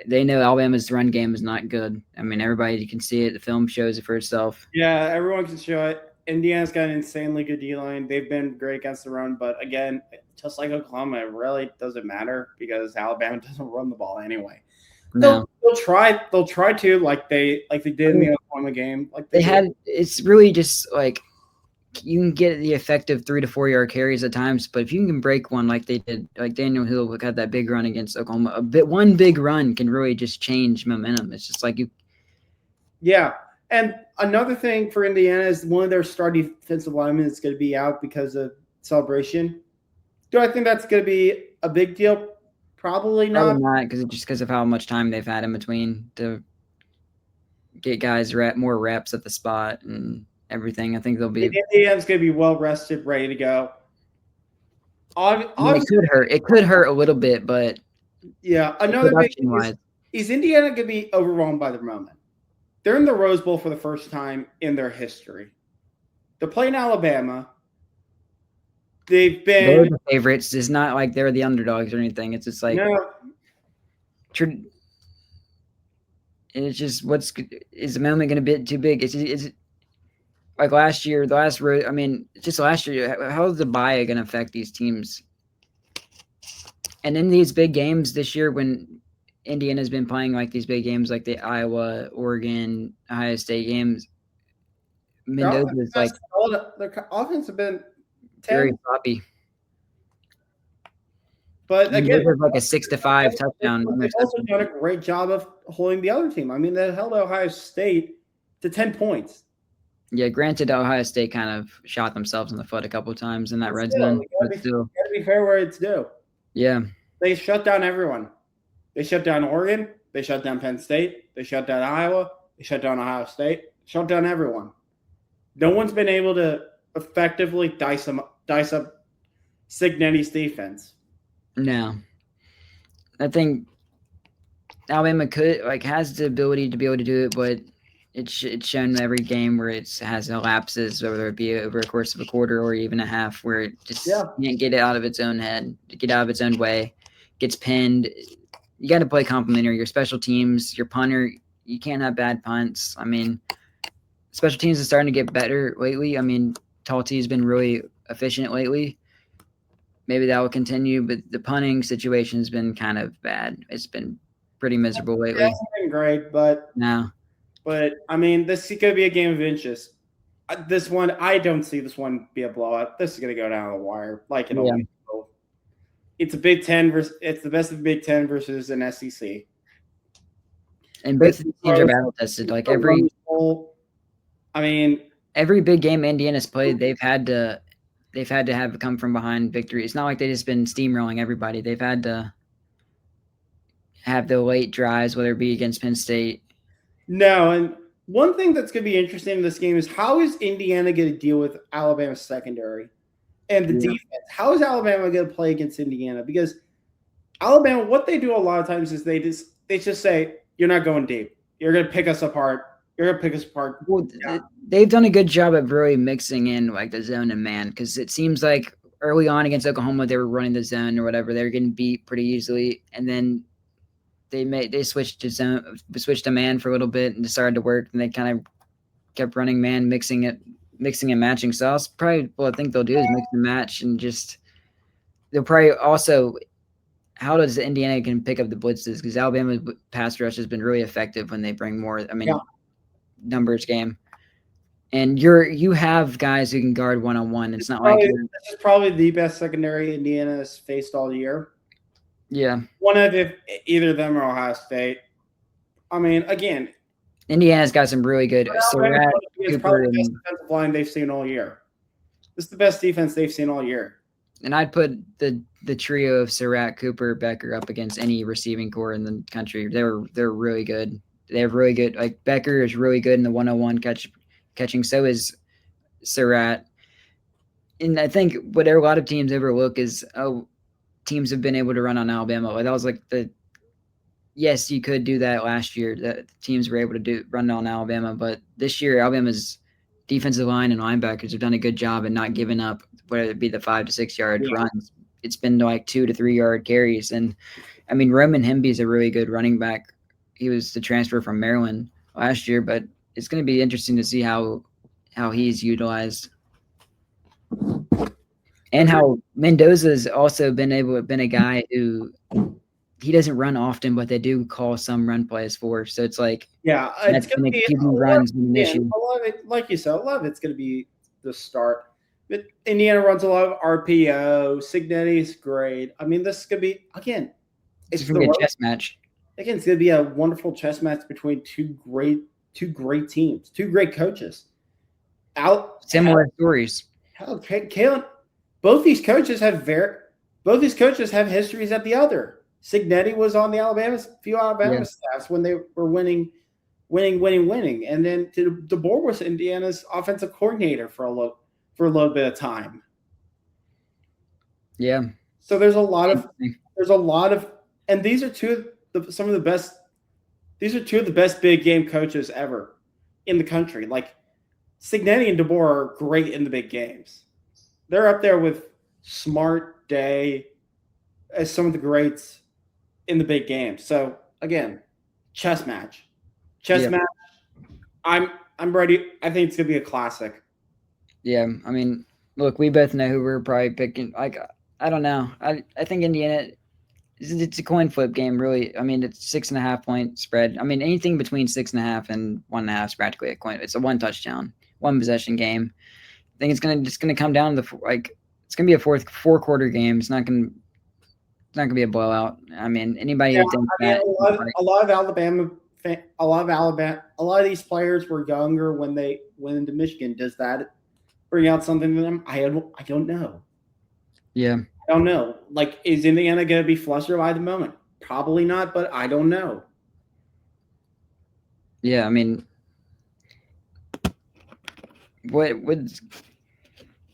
they know Alabama's run game is not good. I mean, everybody can see it. The film shows it for itself. Yeah, everyone can show it. Indiana's got an insanely good D-line. They've been great against the run, but again, just like Oklahoma, it really doesn't matter because Alabama doesn't run the ball anyway. No. They'll try to like they did in the Oklahoma game. Like it's really just like you can get the effective 3 to 4 yard carries at times, but if you can break one like they did, like Daniel Hill got that big run against Oklahoma, one big run can really just change momentum. It's just like you. Yeah. And another thing for Indiana is one of their starting defensive linemen is going to be out because of celebration. Do I think that's going to be a big deal? Probably not. Because of how much time they've had in between to get guys more reps at the spot and everything. I think they'll be. Indiana's going to be well rested, ready to go. It could hurt a little bit, but yeah. Another big thing is Indiana going to be overwhelmed by the moment. They're in the Rose Bowl for the first time in their history. They're playing Alabama. They're the favorites. It's not like they're the underdogs or anything. It's just like it's just is the moment going to be too big? Is like last year? Last year. How is the bye going to affect these teams? And in these big games this year, when Indiana's been playing like these big games, like the Iowa, Oregon, Ohio State games, Mendoza's like their offense have been very sloppy. But again, there's like a 6-5 touchdown. They've also done a great job of holding the other team. I mean, they held Ohio State to 10 points. Yeah, granted, Ohio State kind of shot themselves in the foot a couple of times in that red zone. But still, gotta be fair where it's due. Yeah, they shut down everyone. They shut down Oregon. They shut down Penn State. They shut down Iowa. They shut down Ohio State. Shut down everyone. No one's been able to effectively dice up Cignetti's defense. No. I think Alabama has the ability to be able to do it, but it's shown every game where it has lapses, whether it be over the course of a quarter or even a half, where it just can't get it out of its own head, get out of its own way, gets pinned. You got to play complementary. Your special teams, your punter, you can't have bad punts. I mean, special teams is starting to get better lately. I mean, Talty's been really efficient lately. maybe that will continue. But the punting situation has been kind of bad. It's been pretty miserable It lately. hasn't been great, but Now, I mean, this is going to be a game of inches. This one, I don't see this one be a blowout. This is going to go down the wire, like it yeah, always will. It's a Big Ten versus. It's the best of the Big Ten versus an SEC. and This both of these teams are battle tested. Like I mean, every big game Indiana's played, they've had to have come from behind victory. It's not like they've just been steamrolling everybody. They've had to have the late drives, whether it be against Penn State. no. And one thing that's going to be interesting in this game is how is Indiana going to deal with Alabama's secondary and the Yeah. defense? How is Alabama going to play against Indiana? Because Alabama, what they do a lot of times is they just say, "You're not going deep. You're going to pick us apart. You're going to pick us apart." Well, they've done a good job of really mixing in like the zone and man because it seems like early on against Oklahoma they were running the zone or whatever. They were getting beat pretty easily, and then they switched to zone, switched to man for a little bit, and it started to work. And they kind of kept running man, mixing and matching. So that's probably what I think they'll do is mix and match, and just they'll probably also how does Indiana can pick up the blitzes because Alabama's pass rush has been really effective when they bring more. I mean, Yeah. numbers game, and you have guys who can guard one on one. It's not like This is probably the best secondary Indiana has faced all year. yeah, One of if either of them or Ohio State. I mean, again, Indiana's got some really good. Surratt, it's Cooper, probably the best defensive line they've seen all year. This is the best defense they've seen all year. and I'd put the trio of Surratt, Cooper, Becker up against any receiving core in the country. They're really good. They have really good. Like Becker is really good in the 101 catching. So is Surratt. And I think what a lot of teams overlook is teams have been able to run on Alabama. Like that was like the yes, you could do that last year. That teams were able to run on Alabama, but this year Alabama's defensive line and linebackers have done a good job in not giving up whether it be the 5 to 6 yard runs. It's been like 2 to 3 yard carries, and I mean Roman Hemby is a really good running back. He was the transfer from Maryland last year, but it's going to be interesting to see how he's utilized. And how Mendoza's also been a guy who he doesn't run often, but they do call some run plays for. So it's like it's going to be runs an issue. A lot of it, like you said, a lot of it's going to be the start. But Indiana runs a lot of RPO. Signetti's great. I mean, this is going to be again. It's going to be a chess match. Again, it's going to be a wonderful chess match between two great teams, two great coaches. Similar stories. Kalen, both these coaches have histories at the other. Signetti was on the few Alabama staffs when they were winning, and then DeBoer was Indiana's offensive coordinator for a little bit of time. Yeah. So there's a lot of, and these are two of the best big game coaches ever in the country. Like Signetti and DeBoer are great in the big games. They're up there with Smart, Day as some of the greats in the big game. So again, chess match. I'm ready. I think it's gonna be a classic. Yeah, I mean, look, we both know who we're probably picking. Like, I don't know. I think Indiana. It's a coin flip game, really. I mean, it's 6.5 point spread. I mean, anything between 6.5 and 1.5 is practically a coin. It's a one touchdown, one possession game. I think it's gonna come down to it's gonna be a four quarter game. It's not gonna be a blowout. I mean, anybody who thinks that a lot of these players were younger when they went into Michigan. Does that bring out something to them? I don't know. Yeah, I don't know. Like, is Indiana going to be flustered by the moment? Probably not, but I don't know. Yeah, I mean, what would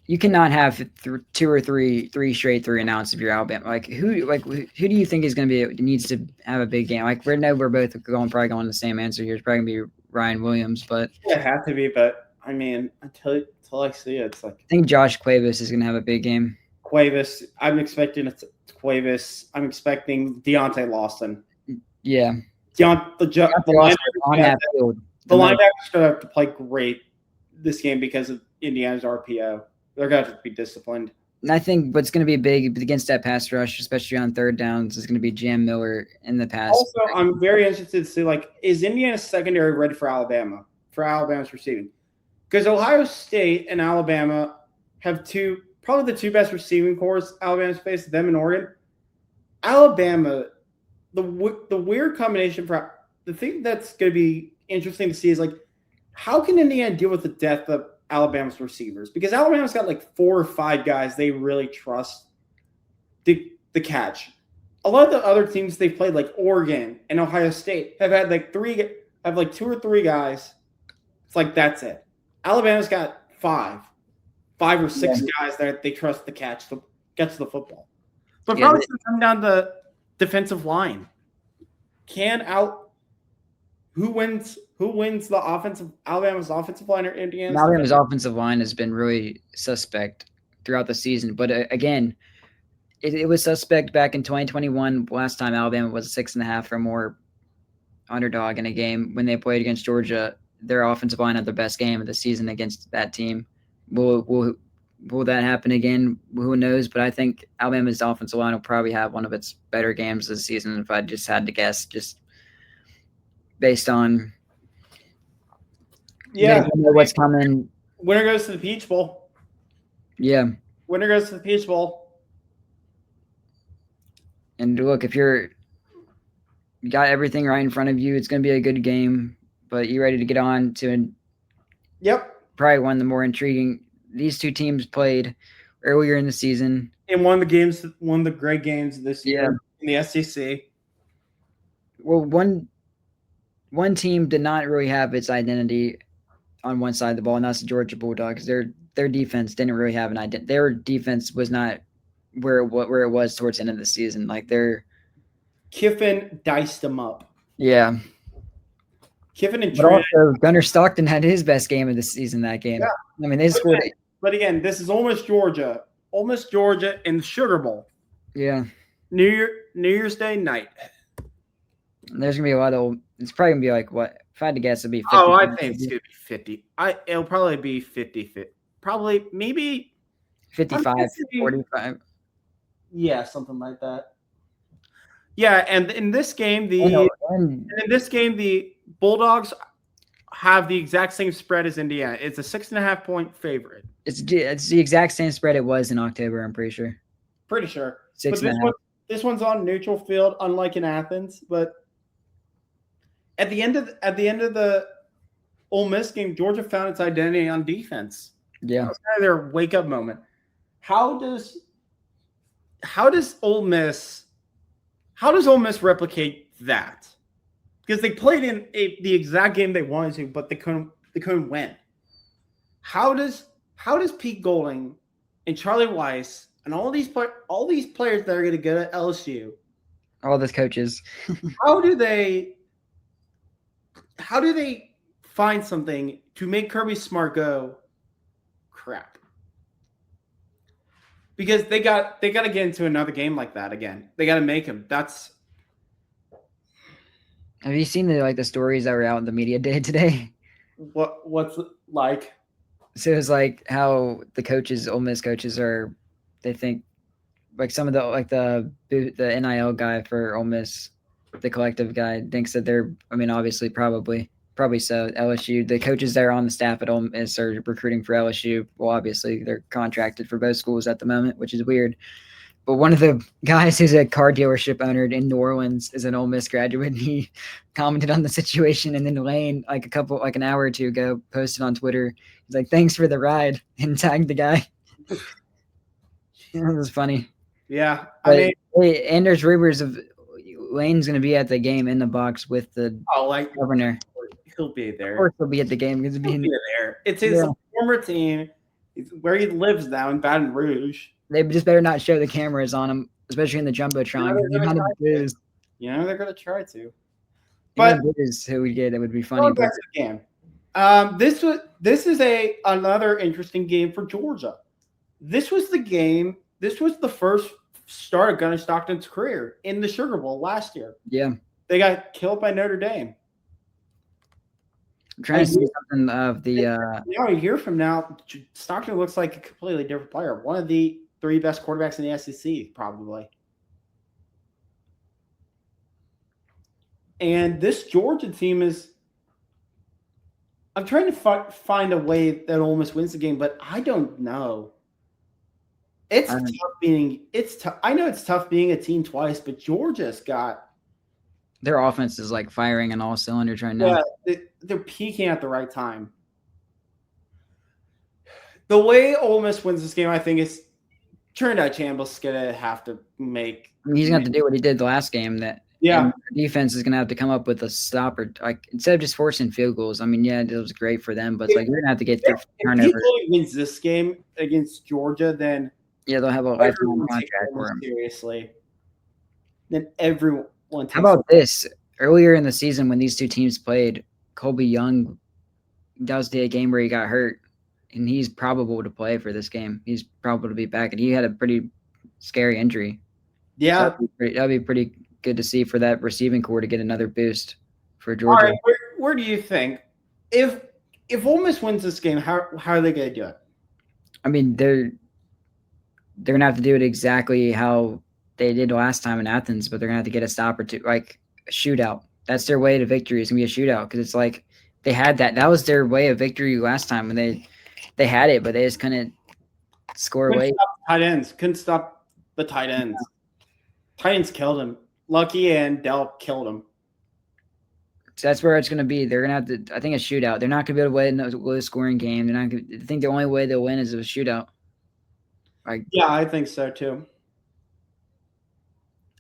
you cannot have two or three straight 3-and-outs if you're Alabama. Like who do you think is going to be needs to have a big game? Like we're both probably going the same answer here. It's probably going to be Ryan Williams, but it has to be. But I mean, until I see it, it's like I think Josh Cuevas is going to have a big game. Cuevas, I'm expecting it's Cuevas. I'm expecting Deontay Lawson. Yeah, the linebackers going to have to play great this game because of Indiana's RPO. They're going to have to be disciplined. I think what's going to be big against that pass rush, especially on third downs, is going to be Jam Miller in the pass. Also, I'm very interested to see, like, is Indiana's secondary ready for Alabama, for Alabama's receiving? Because Ohio State and Alabama have probably the two best receiving cores Alabama's faced, them and Oregon. Alabama, the weird combination for the thing that's going to be interesting to see is, like, how can Indiana deal with the depth of Alabama's receivers? Because Alabama's got like 4 or 5 guys they really trust the catch. A lot of the other teams they've played, like Oregon and Ohio State, have had like 2 or 3 guys. It's like that's it. Alabama's got 5 or 6 guys that they trust to catch the football. But probably it's coming down to defensive line. Who wins the Alabama's offensive line or Indiana's? Alabama's offensive line has been really suspect throughout the season, but again, it was suspect back in 2021. Last time Alabama was a 6.5 or more underdog in a game when they played against Georgia. Their offensive line had the best game of the season against that team. Will that happen again? Who knows? But I think Alabama's offensive line will probably have one of its better games this season if I just had to guess, just based on what's coming. Winner goes to the Peach Bowl. Yeah. Winner goes to the Peach Bowl. And look, if you got everything right in front of you, it's going to be a good game. But you ready to get on to probably one of the more intriguing. These two teams played earlier in the season. And one of the great games this year in the SEC. Well, one team did not really have its identity on one side of the ball, and that's the Georgia Bulldogs. Their defense didn't really have an identity. Their defense was not where it was towards the end of the season. Like Kiffin diced them up. Yeah. Kiffin and Trent. Also, Gunnar Stockton had his best game of the season that game. Yeah. I mean, they scored. But again, this is Ole Miss, Georgia in the Sugar Bowl. Yeah. New Year's Day night. There's gonna be a lot of. It's probably gonna be like what? If I had to guess, it'd be 50. Oh, I think it's gonna be 50. It'll probably be 50. Probably maybe 55, 45. Yeah, something like that. Yeah, and in this game, the Bulldogs have the exact same spread as Indiana. It's a 6.5 point favorite. It's the exact same spread it was in October. I'm pretty sure. Pretty sure. 6.5. This one's on neutral field, unlike in Athens. But at the end of the Ole Miss game, Georgia found its identity on defense. Yeah, that was kind of their wake up moment. How does Ole Miss replicate that? Because they played in the exact game they wanted to, but they couldn't win. How does Pete Golding and Charlie Weiss and all these players that are going to go to LSU, all those coaches, how do they find something to make Kirby Smart go crap? Because they got to get into another game like that again. They got to make him. Have you seen the stories that were out in the media day today? What's it like? So it was like how the coaches, Ole Miss coaches, they think like some of the NIL guy for Ole Miss, the collective guy thinks that they're. I mean, obviously, probably so. LSU, the coaches that are on the staff at Ole Miss are recruiting for LSU. Well, obviously, they're contracted for both schools at the moment, which is weird. But one of the guys who's a car dealership owner in New Orleans is an Ole Miss graduate, and he commented on the situation. And then Lane, like an hour or two ago, posted on Twitter. He's like, "Thanks for the ride," and tagged the guy. It was funny. Yeah, and there's rumors of Lane's going to be at the game in the box with the governor. He'll be there. Of course, he'll be at the game. He'll be there. It's his former team. It's where he lives now in Baton Rouge. They just better not show the cameras on him, especially in the jumbotron. You know they're going to try to. But who we get, it would be funny. Back to the game. This is another interesting game for Georgia. This was the game. This was the first start of Gunnar Stockton's career in the Sugar Bowl last year. Yeah, they got killed by Notre Dame. I'm trying to see something of the. A year from now, Stockton looks like a completely different player. One of the three best quarterbacks in the SEC, probably. And this Georgia team is. I'm trying to find a way that Ole Miss wins the game, but I don't know. It's tough being. It's tough. I know it's tough being a team twice, but Georgia's got their offense is like firing on all cylinders right now. Yeah, they're peaking at the right time. The way Ole Miss wins this game, I think, is Trinidad Campbell's gonna have to make. He's gonna have to do what he did the last game. And defense is gonna have to come up with a stopper, like instead of just forcing field goals. I mean, yeah, it was great for them, but it's like you're gonna have to get through turnovers. If he wins this game against Georgia, then they'll have a lifetime contract for him. Seriously, then everyone. How about this? Earlier in the season, when these two teams played, Colby Young, that was the game where he got hurt, and he's probable to play for this game. He's probable to be back, and he had a pretty scary injury. Yeah, so that'd be pretty good to see for that receiving core to get another boost for Georgia. All right, where do you think if Ole Miss wins this game, how are they going to do it? I mean, they're gonna have to do it exactly how they did last time in Athens, but they're gonna have to get a stop or two, like a shootout. That's their way to victory. It's gonna be a shootout because it's like they had that. That was their way of victory last time when they had it, but they just couldn't score away. Tight ends couldn't stop the tight ends. Tight ends killed him. Lucky and Dell killed him. So that's where it's going to be. They're going to have to, I think, a shootout. They're not going to be able to win a low-scoring game. They're not. I think the only way they'll win is a shootout. Yeah, I think so too.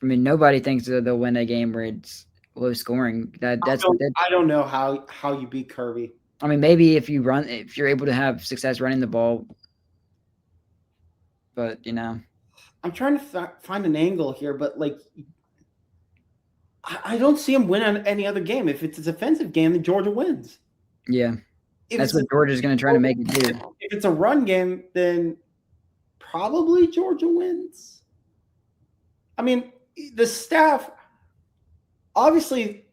I mean, nobody thinks that they'll win a game where it's low-scoring. I don't know how you beat Kirby. I mean, maybe if you're able to have success running the ball, but I'm trying to find an angle here, but like. I don't see him win on any other game. If it's a defensive game, then Georgia wins. Yeah. That's what Georgia's going to try to make it do. If it's a run game, then probably Georgia wins. I mean, the staff, obviously,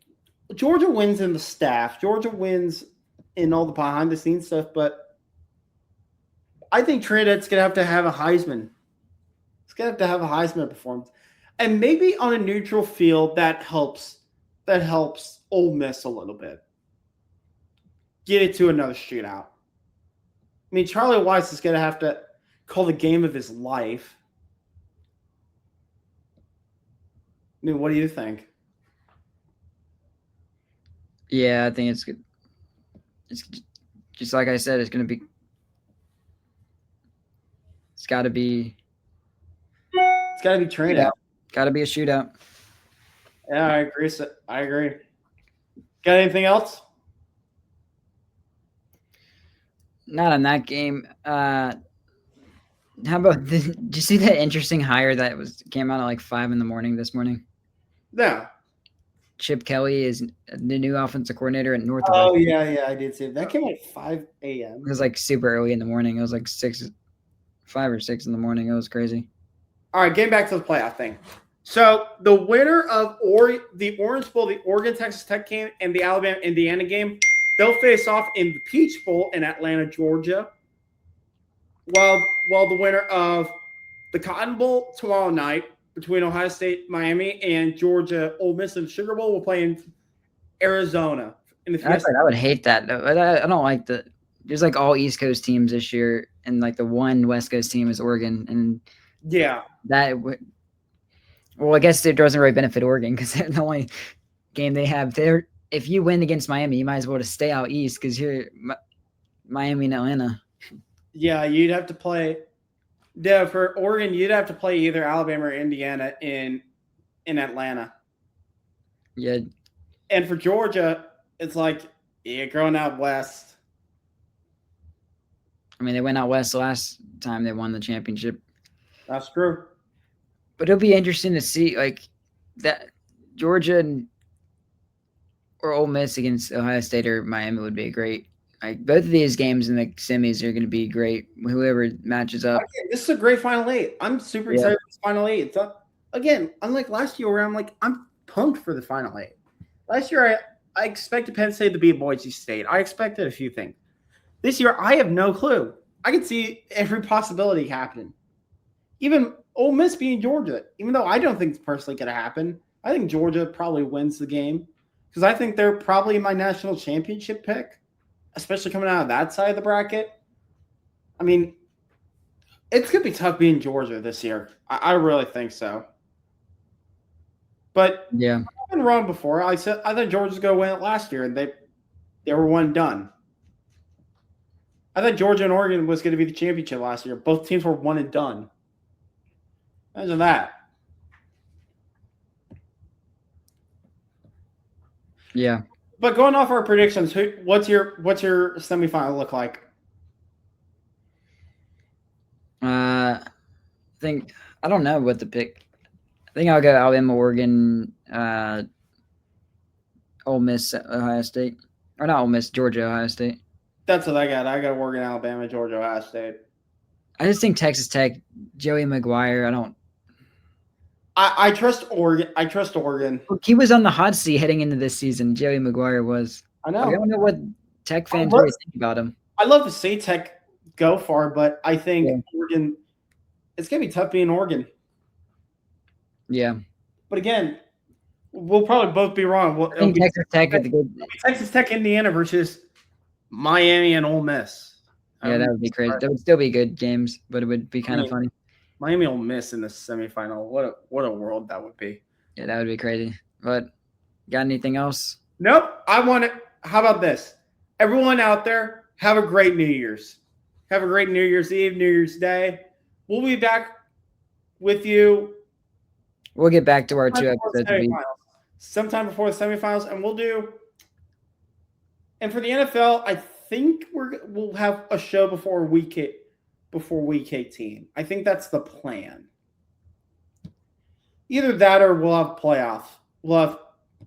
Georgia wins in the staff. Georgia wins in all the behind-the-scenes stuff, but I think Trinidad's going to have a Heisman. It's going to have a Heisman performance. And maybe on a neutral field, that helps Ole Miss a little bit. Get it to another shootout. I mean, Charlie Weiss is going to have to call the game of his life. I mean, what do you think? Yeah, I think it's good. It's just like I said, it's going to be. It's got to be. It's got to be Trinidad. Got to be a shootout. Yeah, I agree. Got anything else? Not on that game. How about did you see that interesting hire that came out at like 5 a.m. this morning? Yeah. Chip Kelly is the new offensive coordinator at Northwest. Oh yeah, I did see it. That came at 5 a.m. It was like super early in the morning. It was like 5 or 6 in the morning. It was crazy. All right, getting back to the playoff thing. So the winner of the Orange Bowl, the Oregon-Texas Tech game, and the Alabama-Indiana game, they'll face off in the Peach Bowl in Atlanta, Georgia. While the winner of the Cotton Bowl tomorrow night between Ohio State, Miami, and Georgia, Ole Miss, and Sugar Bowl will play in Arizona. I would hate that. I don't like the. There's like all East Coast teams this year, and like the one West Coast team is Oregon, and yeah, well, I guess it doesn't really benefit Oregon because they're the only game they have. If you win against Miami, you might as well just stay out east because you're Miami and Atlanta. Yeah, you'd have to play. Yeah, for Oregon, you'd have to play either Alabama or Indiana in Atlanta. Yeah. And for Georgia, it's like you're going out west. I mean, they went out west last time they won the championship. That's true. But it'll be interesting to see like that Georgia or Ole Miss against Ohio State or Miami would be great. Like both of these games in the semis are going to be great. Whoever matches up. Okay, this is a great Final Eight. I'm super excited for this Final Eight. It's again, unlike last year where I'm pumped for the Final Eight. Last year I expected Penn State to beat Boise State. I expected a few things. This year I have no clue. I can see every possibility happening. even Ole Miss being Georgia, even though I don't think it's personally going to happen, I think Georgia probably wins the game because I think they're probably my national championship pick, especially coming out of that side of the bracket. I mean, it's going to be tough being Georgia this year. I really think so. But Yeah. I've been wrong before. I said I thought Georgia was going to win it last year, and they were one done. I thought Georgia and Oregon was going to be the championship last year. Both teams were one and done. Imagine that. Yeah. But going off our predictions, what's your semifinal look like? I think I don't know what to pick. I think I'll go Alabama, Oregon, Ole Miss, Ohio State, or not Ole Miss, Georgia, Ohio State. That's what I got. I got Oregon, Alabama, Georgia, Ohio State. I just think Texas Tech, Joey McGuire. I don't. I trust Oregon. I trust Oregon. Look, he was on the hot seat heading into this season. Joey McGuire was. I know. I don't know what Tech fans really think about him. I love to see Tech go far, but I think Oregon. It's gonna be tough being Oregon. Yeah. But again, we'll probably both be wrong. I think Texas Tech at the good. Texas Tech, Indiana versus Miami and Ole Miss. Yeah, that would be crazy. That would still be good games, but it would be kind of funny. Miami Ole Miss in the semifinal. What a world that would be. Yeah, that would be crazy. But got anything else? Nope. I want it. How about this? Everyone out there, have a great New Year's. Have a great New Year's Eve, New Year's Day. We'll be back with you. We'll get back to our 2 episodes. Sometime before the semifinals, and we'll do. And for the NFL, I think we'll have a show before week 18. I think that's the plan. Either that or we'll have playoffs. We'll have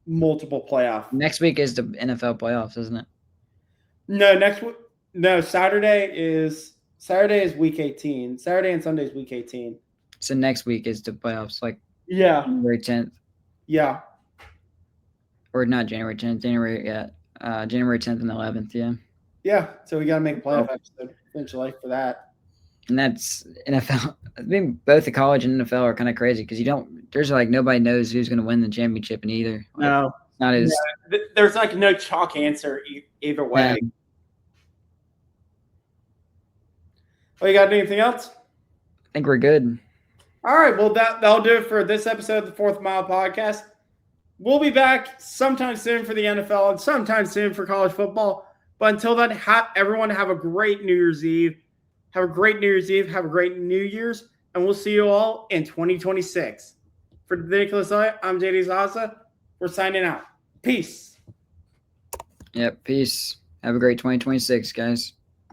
multiple playoffs. Next week is the NFL playoffs, isn't it? No, Saturday is week 18. Saturday and Sunday is week 18. So next week is the playoffs, like January 10th. Yeah. Or not January 10th, January 10th and 11th, yeah. Yeah, so we got to make a playoff episode eventually for that. And that's NFL. I mean, both the college and NFL are kind of crazy because there's like nobody knows who's going to win the championship in either. Like, no. Not as. Yeah, there's like no chalk answer either way. Yeah. Oh, you got anything else? I think we're good. All right, well, that'll do it for this episode of the Fourth Mile Podcast. We'll be back sometime soon for the NFL and sometime soon for college football. But until then, everyone have a great New Year's Eve. Have a great New Year's Eve. Have a great New Year's. And we'll see you all in 2026. For Nicholas, I'm JD Zaza. We're signing out. Peace. Yep, peace. Have a great 2026, guys.